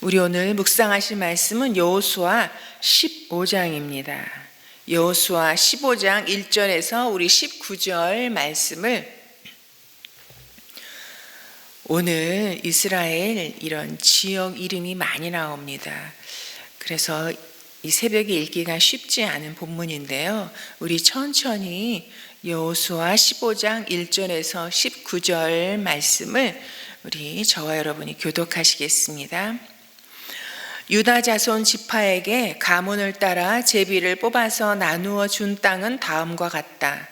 우리 오늘 묵상하실 말씀은 여호수아 15장입니다. 여호수아 15장 1절에서 우리 19절 말씀을 오늘 이스라엘 이런 지역 이름이 많이 나옵니다. 그래서 이 새벽에 읽기가 쉽지 않은 본문인데요. 우리 천천히 여호수아 15장 1절에서 19절 말씀을 우리 저와 여러분이 교독하시겠습니다. 유다 자손 지파에게 가문을 따라 제비를 뽑아서 나누어 준 땅은 다음과 같다.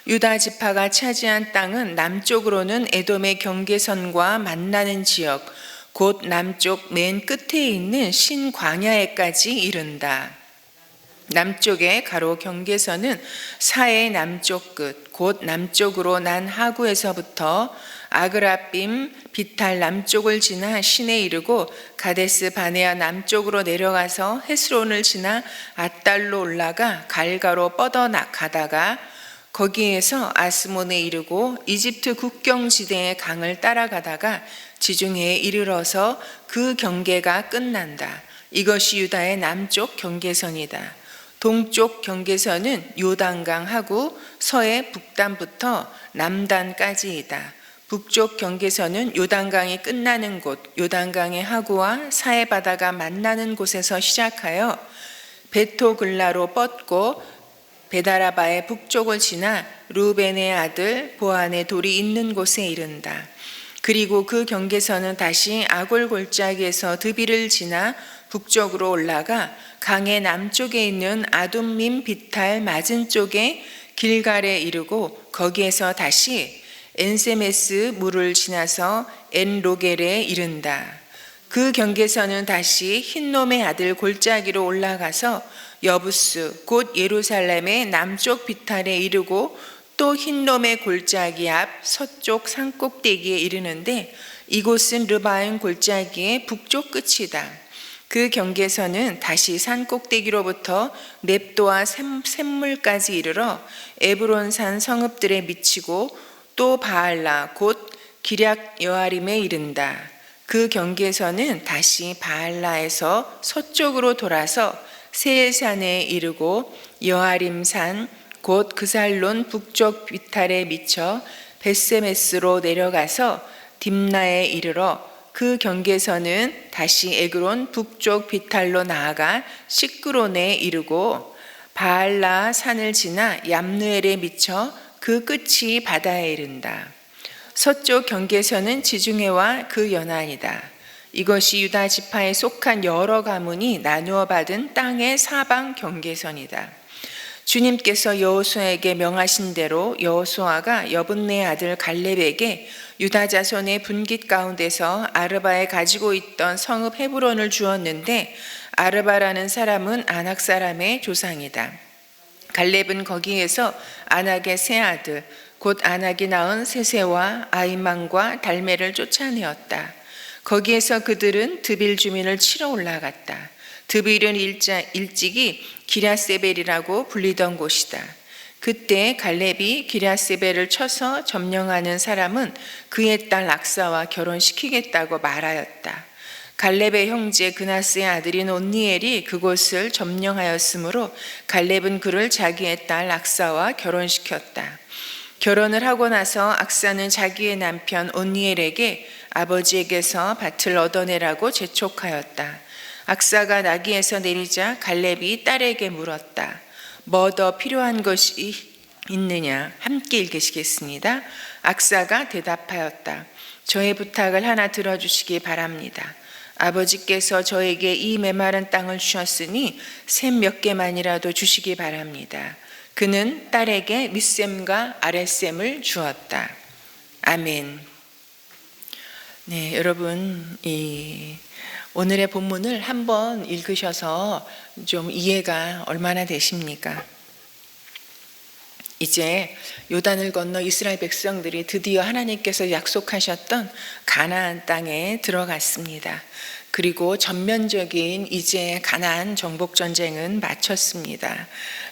유다 지파가 차지한 땅은 남쪽으로는 에돔의 경계선과 만나는 지역, 곧 남쪽 맨 끝에 있는 신광야에까지 이른다. 남쪽의 가로 경계선은 사해 남쪽 끝, 곧 남쪽으로 난 하구에서부터 아그라빔 비탈 남쪽을 지나 신에 이르고 가데스 바네아 남쪽으로 내려가서 헤스론을 지나 앗달로 올라가 갈가로 뻗어가다가 거기에서 아스몬에 이르고 이집트 국경지대의 강을 따라가다가 지중해에 이르러서 그 경계가 끝난다. 이것이 유다의 남쪽 경계선이다. 동쪽 경계선은 요단강하고 서해 북단부터 남단까지이다. 북쪽 경계선은 요단강이 끝나는 곳, 요단강의 하구와 사해 바다가 만나는 곳에서 시작하여 베토글라로 뻗고 베다라바의 북쪽을 지나 루벤의 아들 보안의 돌이 있는 곳에 이른다. 그리고 그 경계선은 다시 아골 골짜기에서 드비를 지나 북쪽으로 올라가 강의 남쪽에 있는 아둠밈 비탈 맞은 쪽에 길갈에 이르고 거기에서 다시 엔세메스 물을 지나서 엔로겔에 이른다. 그 경계선은 다시 흰놈의 아들 골짜기로 올라가서 여부스 곧 예루살렘의 남쪽 비탈에 이르고 또 흰놈의 골짜기 앞 서쪽 산꼭대기에 이르는데 이곳은 르바임 골짜기의 북쪽 끝이다. 그 경계선은 다시 산꼭대기로부터 넵도와 샘물까지 이르러 에브론산 성읍들에 미치고 또 바알라 곧 기럇 여아림에 이른다. 그 경계선은 다시 바알라에서 서쪽으로 돌아서 세일산에 이르고 여아림산 곧 그살론 북쪽 비탈에 미쳐 벳세메스로 내려가서 딥나에 이르러 그 경계선은 다시 에그론 북쪽 비탈로 나아가 시끄론에 이르고 바알라 산을 지나 얌느엘에 미쳐 그 끝이 바다에 이른다. 서쪽 경계선은 지중해와 그 연안이다. 이것이 유다 지파에 속한 여러 가문이 나누어 받은 땅의 사방 경계선이다. 주님께서 여호수아에게 명하신 대로 여호수아가 여분네 아들 갈렙에게 유다 자손의 분깃 가운데서 아르바에 가지고 있던 성읍 헤브론을 주었는데 아르바라는 사람은 아낙 사람의 조상이다. 갈렙은 거기에서 아낙의 세 아들 곧 아낙이 낳은 세세와 아이만과 달메를 쫓아내었다. 거기에서 그들은 드빌 주민을 치러 올라갔다. 드빌은 일찍이 기랴세벨이라고 불리던 곳이다. 그때 갈렙이 기랴세벨을 쳐서 점령하는 사람은 그의 딸 악사와 결혼시키겠다고 말하였다. 갈렙의 형제 그나스의 아들인 온니엘이 그곳을 점령하였으므로 갈렙은 그를 자기의 딸 악사와 결혼시켰다. 결혼을 하고 나서 악사는 자기의 남편 온니엘에게 아버지에게서 밭을 얻어내라고 재촉하였다. 악사가 나귀에서 내리자 갈렙이 딸에게 물었다. 뭐 더 필요한 것이 있느냐? 함께 읽으시겠습니다. 악사가 대답하였다. 저의 부탁을 하나 들어주시기 바랍니다. 아버지께서 저에게 이 메마른 땅을 주셨으니 샘 몇 개만이라도 주시기 바랍니다. 그는 딸에게 윗샘과 아랫샘을 주었다. 아멘. 네, 여러분 오늘의 본문을 한번 읽으셔서 좀 이해가 얼마나 되십니까? 이제 요단을 건너 이스라엘 백성들이 드디어 하나님께서 약속하셨던 가나안 땅에 들어갔습니다. 그리고 전면적인 이제 가나안 정복 전쟁은 마쳤습니다.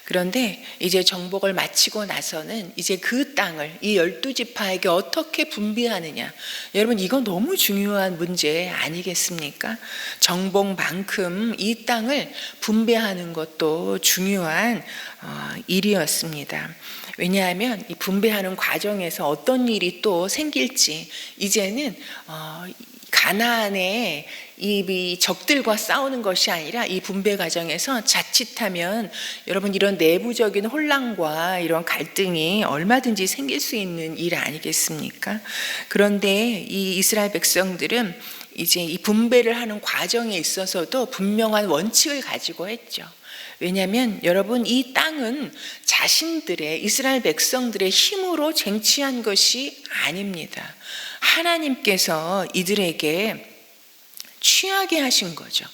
그런데 이제 정복을 마치고 나서는 이제 그 땅을 이 12지파에게 어떻게 분배하느냐. 여러분, 이거 너무 중요한 문제 아니겠습니까? 정복만큼 이 땅을 분배하는 것도 중요한 일이었습니다. 왜냐하면 이 분배하는 과정에서 어떤 일이 또 생길지, 이제는 가나안의 이 적들과 싸우는 것이 아니라 이 분배 과정에서 자칫하면 여러분 이런 내부적인 혼란과 이런 갈등이 얼마든지 생길 수 있는 일 아니겠습니까? 그런데 이 이스라엘 백성들은 이제 이 분배를 하는 과정에 있어서도 분명한 원칙을 가지고 했죠. 왜냐하면 여러분, 이 땅은 자신들의, 이스라엘 백성들의 힘으로 쟁취한 것이 아닙니다. 하나님께서 이들에게 취하게 하신 거죠.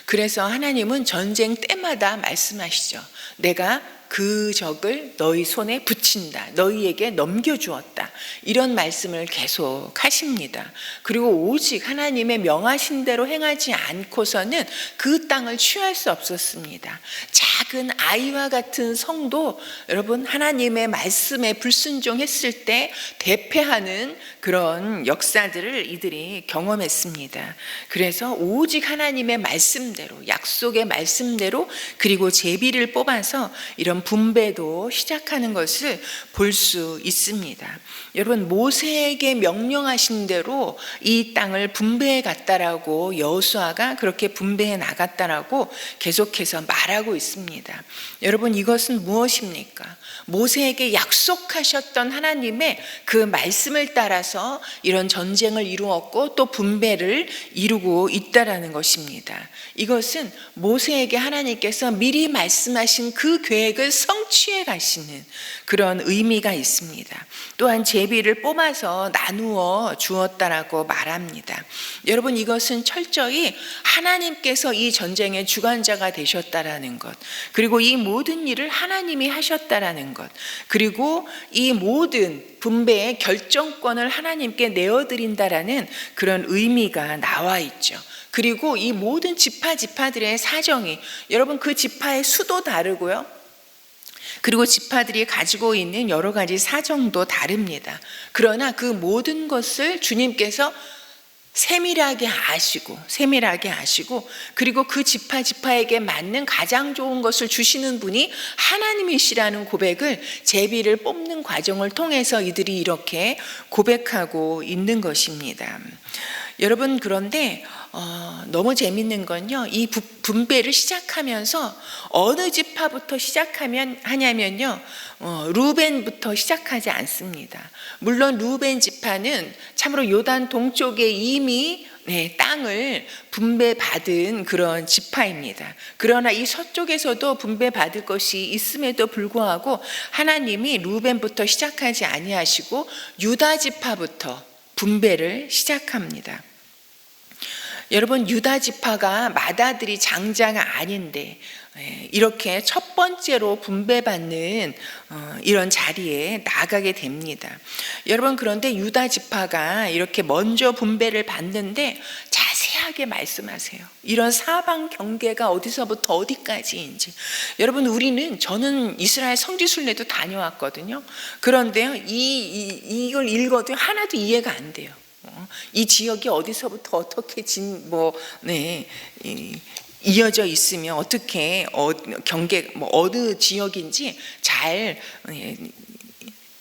그래서 하나님은 전쟁 때마다 말씀하시죠. 내가 그 적을 너희 손에 붙인다. 너희에게 넘겨주었다. 이런 말씀을 계속 하십니다. 그리고 오직 하나님의 명하신 대로 행하지 않고서는 그 땅을 취할 수 없었습니다. 작은 아이와 같은 성도 여러분, 하나님의 말씀에 불순종했을 때 대패하는 그런 역사들을 이들이 경험했습니다. 그래서 오직 하나님의 말씀대로, 약속의 말씀대로, 그리고 제비를 뽑아서 이런 분배도 시작하는 것을 볼 수 있습니다. 여러분, 모세에게 명령하신 대로 이 땅을 분배해 갔다라고, 여호수아가 그렇게 분배해 나갔다라고 계속해서 말하고 있습니다. 여러분, 이것은 무엇입니까? 모세에게 약속하셨던 하나님의 그 말씀을 따라서 이런 전쟁을 이루었고 또 분배를 이루고 있다라는 것입니다. 이것은 모세에게 하나님께서 미리 말씀하신 그 계획을 성취해 가시는 그런 의미가 있습니다. 또한 제비를 뽑아서 나누어 주었다라고 말합니다. 여러분, 이것은 철저히 하나님께서 이 전쟁의 주관자가 되셨다라는 것, 그리고 이 모든 일을 하나님이 하셨다라는 것, 그리고 이 모든 분배의 결정권을 하나님께 내어드린다라는 그런 의미가 나와 있죠. 그리고 이 모든 지파들의 사정이, 여러분, 그 지파의 수도 다르고요, 그리고 지파들이 가지고 있는 여러 가지 사정도 다릅니다. 그러나 그 모든 것을 주님께서 세밀하게 아시고 그리고 그 지파에게 맞는 가장 좋은 것을 주시는 분이 하나님이시라는 고백을 제비를 뽑는 과정을 통해서 이들이 이렇게 고백하고 있는 것입니다. 여러분, 그런데 너무 재밌는 건요, 이 분배를 시작하면서 어느 지파부터 하냐면요, 루벤부터 시작하지 않습니다. 물론 루벤 지파는 참으로 요단 동쪽에 이미 땅을 분배받은 그런 지파입니다. 그러나 이 서쪽에서도 분배받을 것이 있음에도 불구하고 하나님이 루벤부터 시작하지 아니하시고 유다 지파부터 분배를 시작합니다. 여러분, 유다 지파가 맏아들이 장자가 아닌데 이렇게 첫 번째로 분배받는 이런 자리에 나가게 됩니다. 여러분, 그런데 유다 지파가 이렇게 먼저 분배를 받는데 자세하게 말씀하세요. 이런 사방 경계가 어디서부터 어디까지인지. 여러분, 저는 이스라엘 성지순례도 다녀왔거든요. 그런데요, 이걸 읽어도 하나도 이해가 안 돼요. 이 지역이 어디서부터 어떻게 이어져 있으면 어떻게 경계 어느 지역인지 잘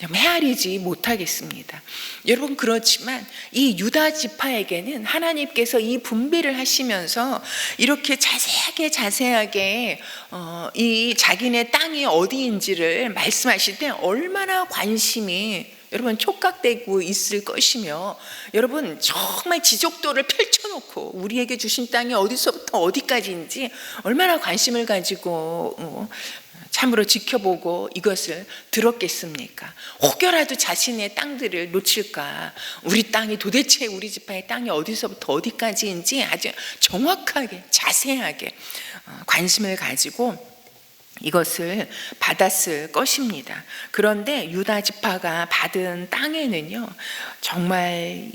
헤아리지 못하겠습니다. 여러분, 그렇지만 이 유다 지파에게는 하나님께서 이 분배를 하시면서 이렇게 자세하게 이 자기네 땅이 어디인지를 말씀하실 때 얼마나 관심이 여러분 촉각되고 있을 것이며, 여러분 정말 지적도를 펼쳐놓고 우리에게 주신 땅이 어디서부터 어디까지인지 얼마나 관심을 가지고 참으로 지켜보고 이것을 들었겠습니까? 혹여라도 자신의 땅들을 놓칠까, 우리 땅이 도대체 우리 지파의 땅이 어디서부터 어디까지인지 아주 정확하게 자세하게 관심을 가지고 이것을 받았을 것입니다. 그런데 유다 지파가 받은 땅에는요, 정말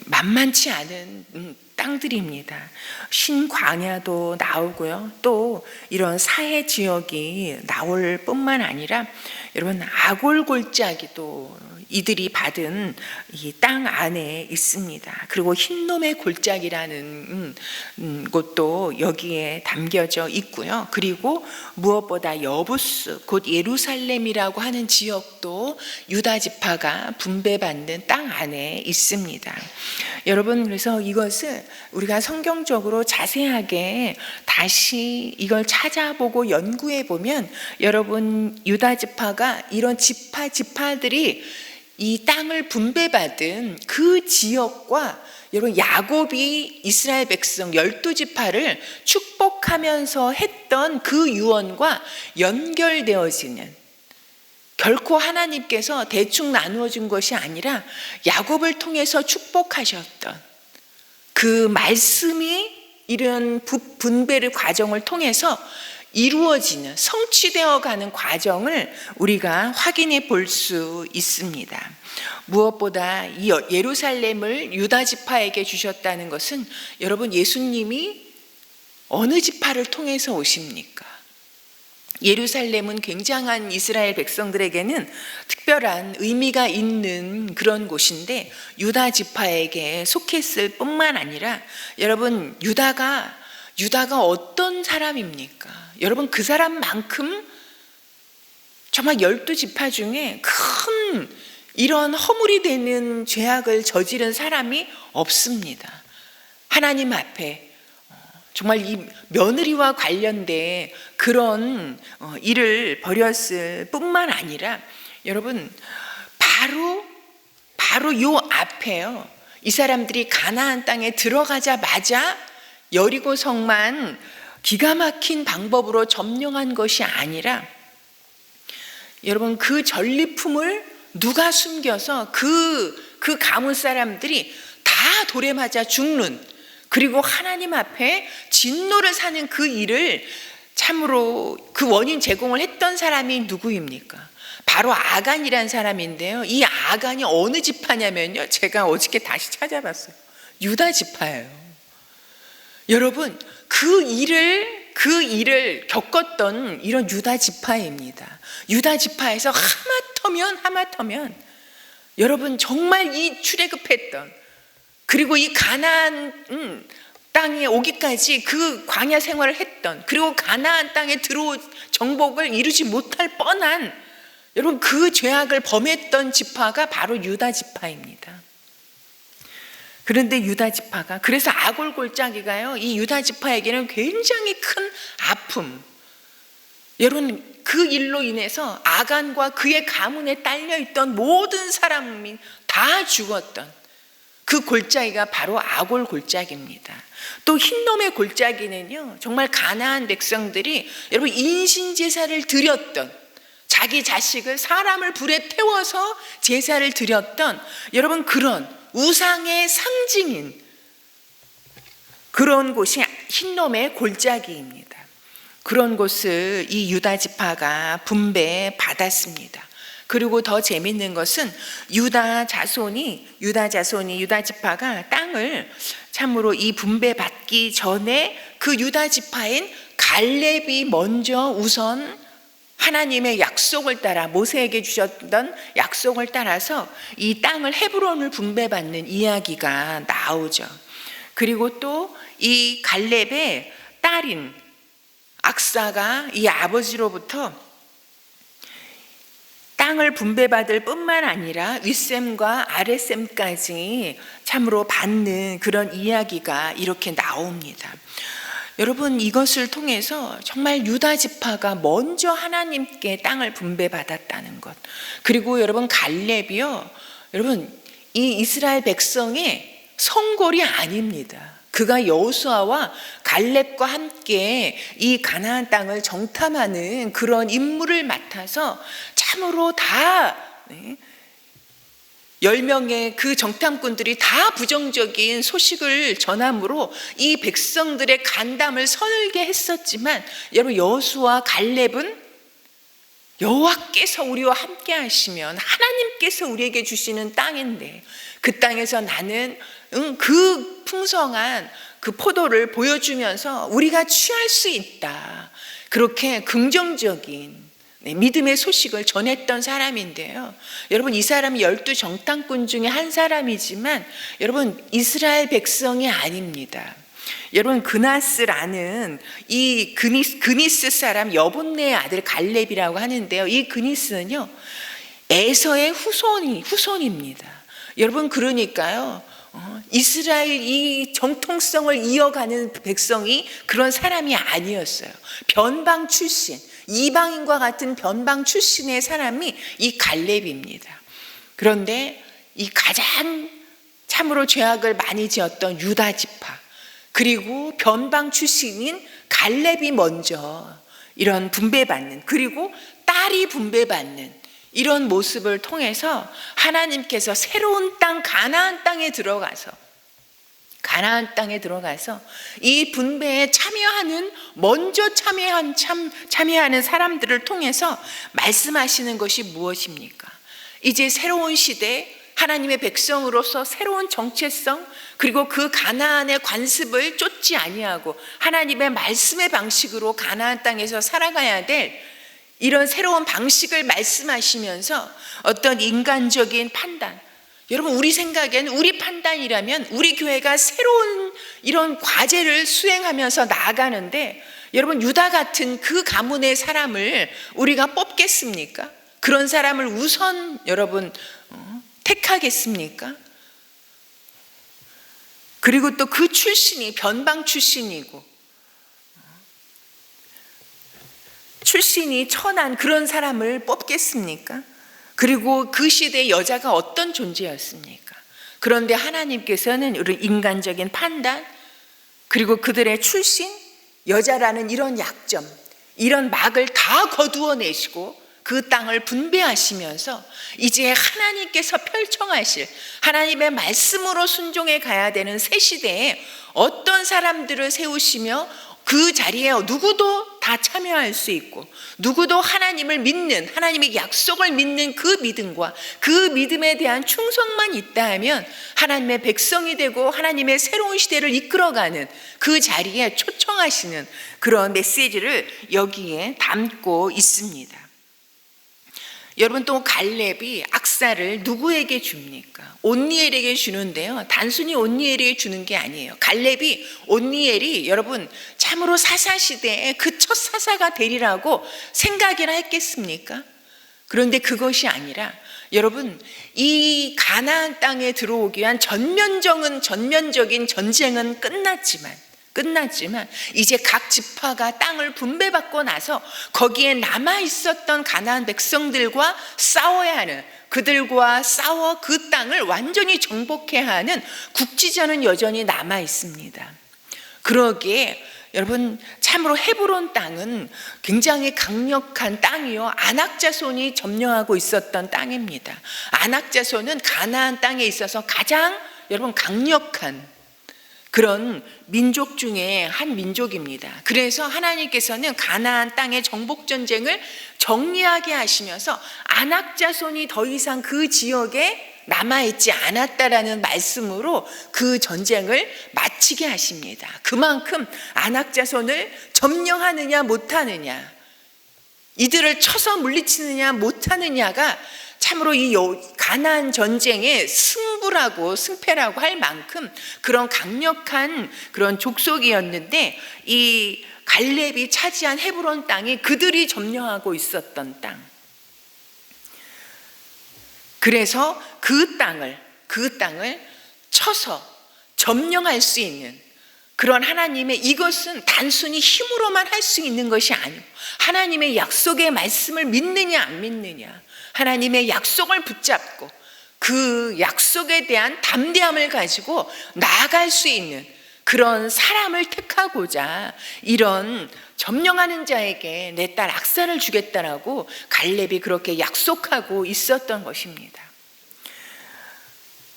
만만치 않은 땅들입니다. 신광야도 나오고요. 또 이런 사해 지역이 나올 뿐만 아니라 여러분 아골골짜기 또 이들이 받은 이 땅 안에 있습니다. 그리고 흰놈의 골짜기라는 곳도 여기에 담겨져 있고요. 그리고 무엇보다 여부스 곧 예루살렘이라고 하는 지역도 유다 지파가 분배받는 땅 안에 있습니다. 여러분, 그래서 이것을 우리가 성경적으로 자세하게 다시 이걸 찾아보고 연구해 보면 여러분 유다 지파가 이런 지파들이 이 땅을 분배받은 그 지역과 여러분 야곱이 이스라엘 백성 12지파를 축복하면서 했던 그 유언과 연결되어지는, 결코 하나님께서 대충 나누어 준 것이 아니라 야곱을 통해서 축복하셨던 그 말씀이 이런 분배의 과정을 통해서 이루어지는, 성취되어 가는 과정을 우리가 확인해 볼 수 있습니다. 무엇보다 이 예루살렘을 유다 지파에게 주셨다는 것은 여러분 예수님이 어느 지파를 통해서 오십니까? 예루살렘은 굉장한 이스라엘 백성들에게는 특별한 의미가 있는 그런 곳인데 유다 지파에게 속했을 뿐만 아니라 여러분 유다가 어떤 사람입니까? 여러분 그 사람만큼 정말 12지파 중에 큰 이런 허물이 되는 죄악을 저지른 사람이 없습니다. 하나님 앞에 정말 이 며느리와 관련된 그런 일을 벌였을 뿐만 아니라 여러분 바로 요 앞에요. 이 사람들이 가나안 땅에 들어가자마자 여리고 성만 기가 막힌 방법으로 점령한 것이 아니라 여러분 그 전리품을 누가 숨겨서 그 가문 사람들이 다 돌에 맞아 죽는, 그리고 하나님 앞에 진노를 사는 그 일을 참으로 그 원인 제공을 했던 사람이 누구입니까? 바로 아간이라는 사람인데요. 이 아간이 어느 지파냐면요, 제가 어저께 다시 찾아봤어요. 유다 지파예요. 여러분 그 일을 겪었던 이런 유다 지파입니다. 유다 지파에서 하마터면 여러분 정말 이 출애굽했던, 그리고 이 가나안 땅에 오기까지 그 광야 생활을 했던, 그리고 가나안 땅에 들어올 정복을 이루지 못할 뻔한 여러분 그 죄악을 범했던 지파가 바로 유다 지파입니다. 그런데 유다 지파가, 그래서 아골골짜기가요, 이 유다 지파에게는 굉장히 큰 아픔, 여러분 그 일로 인해서 아간과 그의 가문에 딸려있던 모든 사람이 다 죽었던 그 골짜기가 바로 아골골짜기입니다. 또 흰놈의 골짜기는요, 정말 가나안 백성들이 여러분 인신제사를 드렸던, 자기 자식을 사람을 불에 태워서 제사를 드렸던 여러분 그런 우상의 상징인 그런 곳이 흰놈의 골짜기입니다. 그런 곳을 이 유다 지파가 분배받았습니다. 그리고 더 재밌는 것은 유다 지파가 땅을 참으로 이 분배받기 전에 그 유다 지파인 갈렙이 먼저 우선 하나님의 약속을 따라, 모세에게 주셨던 약속을 따라서 이 땅을 헤브론을 분배받는 이야기가 나오죠. 그리고 또 이 갈렙의 딸인 악사가 이 아버지로부터 땅을 분배받을 뿐만 아니라 윗셈과 아랫셈까지 참으로 받는 그런 이야기가 이렇게 나옵니다. 여러분 이것을 통해서 정말 유다 지파가 먼저 하나님께 땅을 분배받았다는 것, 그리고 여러분 갈렙이요, 여러분 이 이스라엘 백성의 성골이 아닙니다. 그가 여호수아와 갈렙과 함께 이 가나안 땅을 정탐하는 그런 임무를 맡아서 참으로 다 10명의 그 정탐꾼들이 다 부정적인 소식을 전함으로 이 백성들의 간담을 서늘게 했었지만 여러분 여호수아 갈렙은 여호와께서 우리와 함께 하시면 하나님께서 우리에게 주시는 땅인데 그 땅에서 나는 그 풍성한 그 포도를 보여주면서 우리가 취할 수 있다. 그렇게 긍정적인 믿음의 소식을 전했던 사람인데요. 여러분, 이 사람이 12정탐꾼 중에 한 사람이지만 여러분, 이스라엘 백성이 아닙니다. 여러분, 그나스라는 이 그니스 사람 여본네의 아들 갈렙이라고 하는데요. 이 그니스는요, 에서의 후손입니다. 여러분, 그러니까요, 이스라엘 이 정통성을 이어가는 백성이 그런 사람이 아니었어요. 변방 출신, 이방인과 같은 변방 출신의 사람이 이 갈렙입니다. 그런데 이 가장 참으로 죄악을 많이 지었던 유다 지파, 그리고 변방 출신인 갈렙이 먼저 이런 분배받는, 그리고 딸이 분배받는 이런 모습을 통해서 하나님께서 새로운 땅 가나안 땅에 들어가서 이 분배에 먼저 참여하는 사람들을 통해서 말씀하시는 것이 무엇입니까? 이제 새로운 시대 하나님의 백성으로서 새로운 정체성, 그리고 그 가나안의 관습을 쫓지 아니하고 하나님의 말씀의 방식으로 가나안 땅에서 살아가야 될 이런 새로운 방식을 말씀하시면서 어떤 인간적인 판단, 여러분, 우리 생각에는, 우리 판단이라면 우리 교회가 새로운 이런 과제를 수행하면서 나아가는데, 여러분, 유다 같은 그 가문의 사람을 우리가 뽑겠습니까? 그런 사람을 우선 여러분 택하겠습니까? 그리고 또 그 출신이 변방 출신이고 출신이 천한 그런 사람을 뽑겠습니까? 그리고 그 시대의 여자가 어떤 존재였습니까? 그런데 하나님께서는 이런 인간적인 판단, 그리고 그들의 출신, 여자라는 이런 약점, 이런 막을 다 거두어내시고 그 땅을 분배하시면서 이제 하나님께서 펼쳐가실 하나님의 말씀으로 순종해 가야 되는 새 시대에 어떤 사람들을 세우시며 그 자리에 누구도 다 참여할 수 있고 누구도 하나님을 믿는, 하나님의 약속을 믿는 그 믿음과 그 믿음에 대한 충성만 있다 하면 하나님의 백성이 되고 하나님의 새로운 시대를 이끌어가는 그 자리에 초청하시는 그런 메시지를 여기에 담고 있습니다. 여러분, 또 갈렙이 악사를 누구에게 줍니까? 온니엘에게 주는데요, 단순히 온니엘에게 주는 게 아니에요. 갈렙이, 온니엘이 여러분 참으로 사사시대에 그 첫 사사가 되리라고 생각이나 했겠습니까? 그런데 그것이 아니라 여러분, 이 가나안 땅에 들어오기 위한 전면적인 전쟁은 끝났지만 이제 각 지파가 땅을 분배받고 나서 거기에 남아있었던 가나안 백성들과 싸워야 하는, 그들과 싸워 그 땅을 완전히 정복해야 하는 국지전은 여전히 남아있습니다. 그러기에 여러분, 참으로 헤브론 땅은 굉장히 강력한 땅이요, 아낙 자손이 점령하고 있었던 땅입니다. 아낙 자손은 가나안 땅에 있어서 가장 여러분 강력한 그런 민족 중에 한 민족입니다. 그래서 하나님께서는 가나안 땅의 정복 전쟁을 정리하게 하시면서 아낙 자손이 더 이상 그 지역에 남아있지 않았다라는 말씀으로 그 전쟁을 마치게 하십니다. 그만큼 아낙 자손을 점령하느냐 못하느냐, 이들을 쳐서 물리치느냐 못하느냐가 참으로 이 가나안 전쟁의 승패라고 할 만큼 그런 강력한 그런 족속이었는데, 이 갈렙이 차지한 헤브론 땅이 그들이 점령하고 있었던 땅. 그래서 그 땅을 쳐서 점령할 수 있는 그런 하나님의, 이것은 단순히 힘으로만 할 수 있는 것이 아니고 하나님의 약속의 말씀을 믿느냐 안 믿느냐, 하나님의 약속을 붙잡고 그 약속에 대한 담대함을 가지고 나아갈 수 있는 그런 사람을 택하고자 이런 점령하는 자에게 내 딸 악사를 주겠다라고 갈렙이 그렇게 약속하고 있었던 것입니다.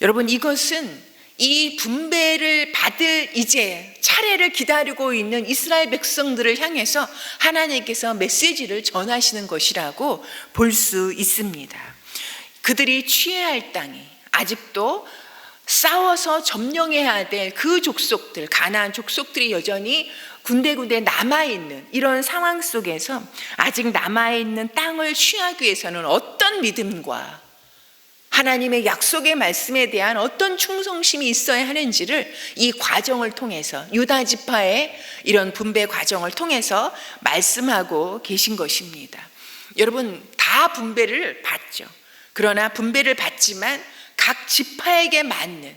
여러분, 이것은 이 분배를 받을 이제 차례를 기다리고 있는 이스라엘 백성들을 향해서 하나님께서 메시지를 전하시는 것이라고 볼 수 있습니다. 그들이 취해야 할 땅이 아직도 싸워서 점령해야 될 그 족속들, 가나안 족속들이 여전히 군데군데 남아있는 이런 상황 속에서 아직 남아있는 땅을 취하기 위해서는 어떤 믿음과 하나님의 약속의 말씀에 대한 어떤 충성심이 있어야 하는지를 이 과정을 통해서, 유다 지파의 이런 분배 과정을 통해서 말씀하고 계신 것입니다. 여러분, 다 분배를 받죠. 그러나 분배를 받지만 각 지파에게 맞는,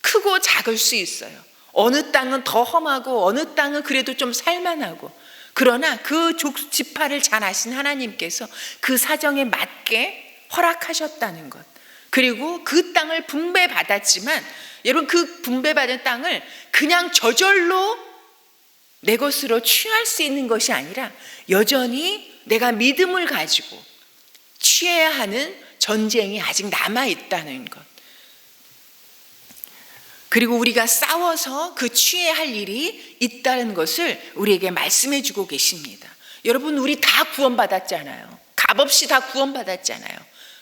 크고 작을 수 있어요. 어느 땅은 더 험하고 어느 땅은 그래도 좀 살만하고, 그러나 그 지파를 잘 아신 하나님께서 그 사정에 맞게 허락하셨다는 것, 그리고 그 땅을 분배받았지만 여러분, 그 분배받은 땅을 그냥 저절로 내 것으로 취할 수 있는 것이 아니라 여전히 내가 믿음을 가지고 취해야 하는 전쟁이 아직 남아있다는 것, 그리고 우리가 싸워서 그 취해야 할 일이 있다는 것을 우리에게 말씀해 주고 계십니다. 여러분, 우리 다 구원받았잖아요. 값없이 다 구원받았잖아요.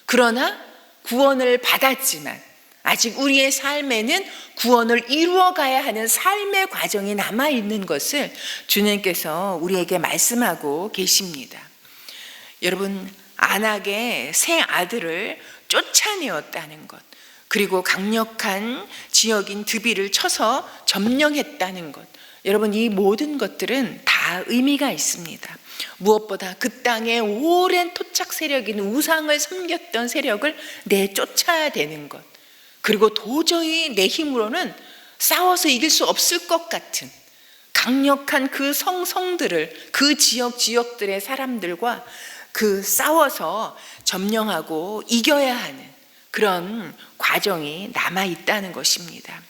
그러나 구원을 받았지만 아직 우리의 삶에는 구원을 이루어가야 하는 삶의 과정이 남아있는 것을 주님께서 우리에게 말씀하고 계십니다. 여러분, 안악의 세 아들을 쫓아내었다는 것, 그리고 강력한 지역인 드비를 쳐서 점령했다는 것, 여러분, 이 모든 것들은 다 의미가 있습니다. 무엇보다 그 땅의 오랜 토착 세력인 우상을 섬겼던 세력을 내쫓아야 되는 것, 그리고 도저히 내 힘으로는 싸워서 이길 수 없을 것 같은 강력한 그 성들을, 그 지역들의 사람들과 그 싸워서 점령하고 이겨야 하는 그런 과정이 남아있다는 것입니다.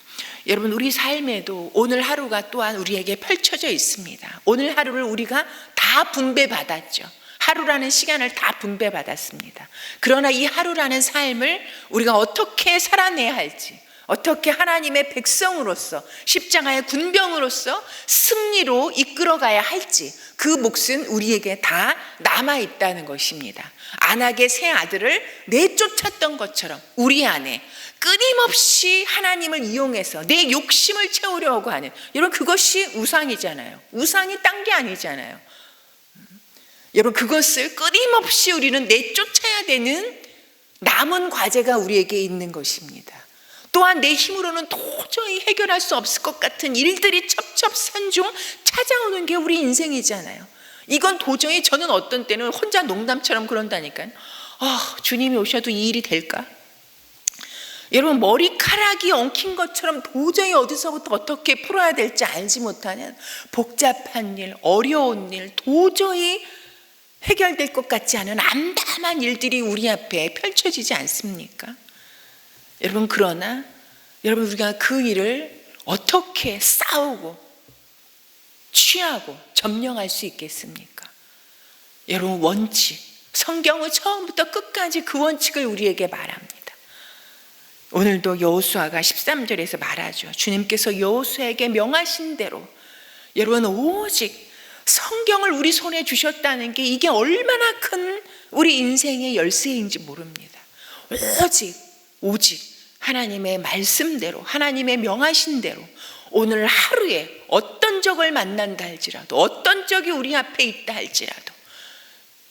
여러분, 우리 삶에도 오늘 하루가 또한 우리에게 펼쳐져 있습니다. 오늘 하루를 우리가 다 분배받았죠. 하루라는 시간을 다 분배받았습니다. 그러나 이 하루라는 삶을 우리가 어떻게 살아내야 할지, 어떻게 하나님의 백성으로서, 십자가의 군병으로서 승리로 이끌어가야 할지, 그 몫은 우리에게 다 남아있다는 것입니다. 안악의 세 아들을 내쫓았던 것처럼 우리 안에 끊임없이 하나님을 이용해서 내 욕심을 채우려고 하는, 여러분, 그것이 우상이잖아요. 우상이 딴 게 아니잖아요. 여러분, 그것을 끊임없이 우리는 내쫓아야 되는 남은 과제가 우리에게 있는 것입니다. 또한 내 힘으로는 도저히 해결할 수 없을 것 같은 일들이 첩첩산중 찾아오는 게 우리 인생이잖아요. 이건 도저히, 저는 어떤 때는 혼자 농담처럼 그런다니까요. 주님이 오셔도 이 일이 될까? 여러분, 머리카락이 엉킨 것처럼 도저히 어디서부터 어떻게 풀어야 될지 알지 못하는 복잡한 일, 어려운 일, 도저히 해결될 것 같지 않은 암담한 일들이 우리 앞에 펼쳐지지 않습니까? 여러분, 그러나 여러분, 우리가 그 일을 어떻게 싸우고 취하고 점령할 수 있겠습니까? 여러분, 원칙, 성경은 처음부터 끝까지 그 원칙을 우리에게 말합니다. 오늘도 여호수아가 13절에서 말하죠. 주님께서 여호수아에게 명하신 대로, 여러분, 오직 성경을 우리 손에 주셨다는 게 이게 얼마나 큰 우리 인생의 열쇠인지 모릅니다. 오직 하나님의 말씀대로, 하나님의 명하신 대로 오늘 하루에 어떤 적을 만난다 할지라도, 어떤 적이 우리 앞에 있다 할지라도,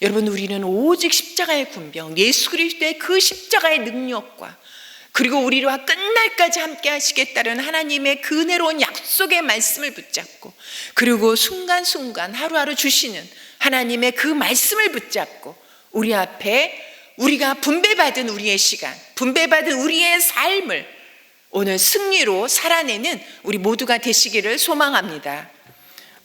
여러분, 우리는 오직 십자가의 군병, 예수 그리스도의 그 십자가의 능력과, 그리고 우리와 끝날까지 함께 하시겠다는 하나님의 그 은혜로운 약속의 말씀을 붙잡고, 그리고 순간순간 하루하루 주시는 하나님의 그 말씀을 붙잡고 우리 앞에 우리가 분배받은 우리의 시간, 분배받은 우리의 삶을 오늘 승리로 살아내는 우리 모두가 되시기를 소망합니다.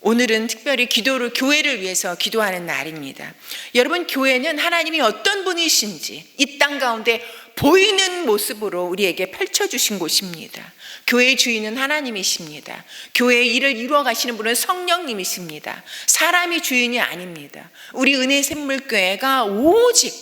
오늘은 특별히 교회를 위해서 기도하는 날입니다. 여러분, 교회는 하나님이 어떤 분이신지 이 땅 가운데 보이는 모습으로 우리에게 펼쳐주신 곳입니다. 교회의 주인은 하나님이십니다. 교회의 일을 이루어 가시는 분은 성령님이십니다. 사람이 주인이 아닙니다. 우리 은혜샘물교회가 오직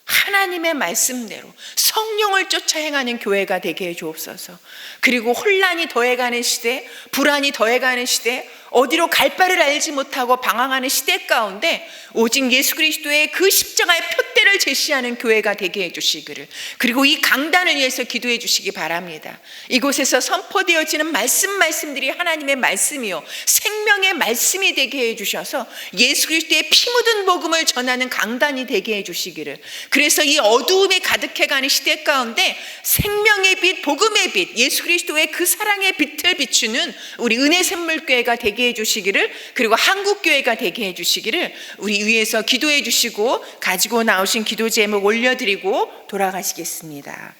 하나님의 말씀대로 성령을 쫓아 행하는 교회가 되게 해 주옵소서. 그리고 혼란이 더해가는 시대, 불안이 더해가는 시대, 어디로 갈 바를 알지 못하고 방황하는 시대 가운데 오직 예수 그리스도의 그 십자가의 표대를 제시하는 교회가 되게 해주시기를, 그리고 이 강단을 위해서 기도해 주시기 바랍니다. 이곳에서 선포되어지는 말씀들이 하나님의 말씀이요 생명의 말씀이 되게 해주셔서 예수 그리스도의 피 묻은 복음을 전하는 강단이 되게 해주시기를, 그래서 이 어두움이 가득해가는 시대 가운데 생명의 빛, 복음의 빛, 예수 그리스도의 그 사랑의 빛을 비추는 우리 은혜샘물교회가 되게 해주시기를, 그리고 한국교회가 되게 해주시기를 우리 위해서 기도해 주시고 가지고 나오신 기도 제목 올려드리고 돌아가시겠습니다.